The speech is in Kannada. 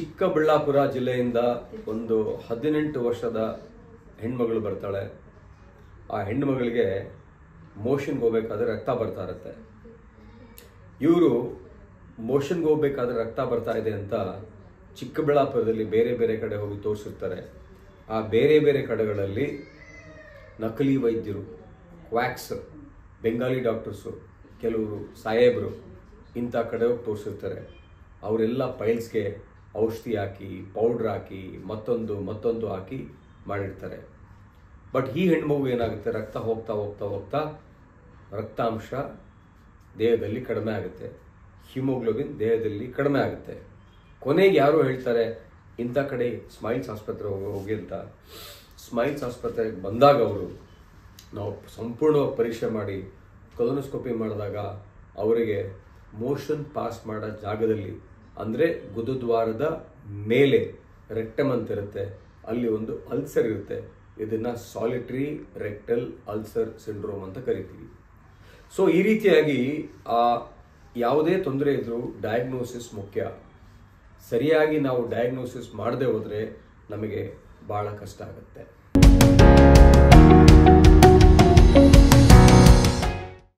ಚಿಕ್ಕಬಳ್ಳಾಪುರ ಜಿಲ್ಲೆಯಿಂದ ಒಂದು 18 ವರ್ಷದ ಹೆಣ್ಮಗಳು ಬರ್ತಾಳೆ. ಆ ಹೆಣ್ಮಗಳಿಗೆ ಮೋಷನ್ಗೆ ಹೋಗ್ಬೇಕಾದ್ರೆ ರಕ್ತ ಬರ್ತಾ ಇರುತ್ತೆ. ಇವರು ಮೋಷನ್ಗೆ ಹೋಗ್ಬೇಕಾದ್ರೆ ರಕ್ತ ಬರ್ತಾ ಇದೆ ಅಂತ ಚಿಕ್ಕಬಳ್ಳಾಪುರದಲ್ಲಿ ಬೇರೆ ಬೇರೆ ಕಡೆ ಹೋಗಿ ತೋರಿಸಿರ್ತಾರೆ. ಆ ಬೇರೆ ಬೇರೆ ಕಡೆಗಳಲ್ಲಿ ನಕಲಿ ವೈದ್ಯರು, ಕ್ವಾಕ್ಸ್, ಬೆಂಗಾಲಿ ಡಾಕ್ಟರ್ಸು, ಕೆಲವರು ಸಾಹೇಬರು ಇಂಥ ಕಡೆ ಹೋಗಿ ತೋರಿಸಿರ್ತಾರೆ. ಅವರೆಲ್ಲ ಪೈಲ್ಸ್ಗೆ ಔಷಧಿ ಹಾಕಿ, ಪೌಡ್ರ್ ಹಾಕಿ, ಮತ್ತೊಂದು ಹಾಕಿ ಮಾಡಿರ್ತಾರೆ. ಬಟ್ ಈ ಹೆಣ್ಮಗು ಏನಾಗುತ್ತೆ, ರಕ್ತ ಹೋಗ್ತಾ ಹೋಗ್ತಾ ಹೋಗ್ತಾ ರಕ್ತಾಂಶ ದೇಹದಲ್ಲಿ ಕಡಿಮೆ ಆಗುತ್ತೆ, ಹಿಮೋಗ್ಲೋಬಿನ್ ದೇಹದಲ್ಲಿ ಕಡಿಮೆ ಆಗುತ್ತೆ. ಕೊನೆಗೆ ಯಾರು ಹೇಳ್ತಾರೆ ಇಂಥ ಕಡೆ ಸ್ಮೈಲ್ಸ್ ಆಸ್ಪತ್ರೆಗೆ ಹೋಗಿ ಅಂತ. ಸ್ಮೈಲ್ಸ್ ಆಸ್ಪತ್ರೆಗೆ ಬಂದಾಗ ಅವರು ನಾವು ಸಂಪೂರ್ಣವಾಗಿ ಪರೀಕ್ಷೆ ಮಾಡಿ ಕೊಲೊನೋಸ್ಕೋಪಿ ಮಾಡಿದಾಗ ಅವರಿಗೆ ಮೋಷನ್ ಪಾಸ್ ಮಾಡೋ ಜಾಗದಲ್ಲಿ, ಅಂದರೆ ಗುದದ್ವಾರದ ಮೇಲೆ ರೆಕ್ಟಮ್ ಅಂತ ಇರುತ್ತೆ, ಅಲ್ಲಿ ಒಂದು ಅಲ್ಸರ್ ಇರುತ್ತೆ. ಇದನ್ನು ಸಾಲಿಟರಿ ರೆಕ್ಟಲ್ ಅಲ್ಸರ್ ಸಿಂಡ್ರೋಮ್ ಅಂತ ಕರಿತೀವಿ. ಸೊ ಈ ರೀತಿಯಾಗಿ ಯಾವುದೇ ತೊಂದರೆ ಇದ್ರೂ ಡಯಾಗ್ನೋಸಿಸ್ ಮುಖ್ಯ. ಸರಿಯಾಗಿ ನಾವು ಡಯಾಗ್ನೋಸಿಸ್ ಮಾಡದೆ ಹೋದರೆ ನಮಗೆ ಭಾಳ ಕಷ್ಟ ಆಗುತ್ತೆ.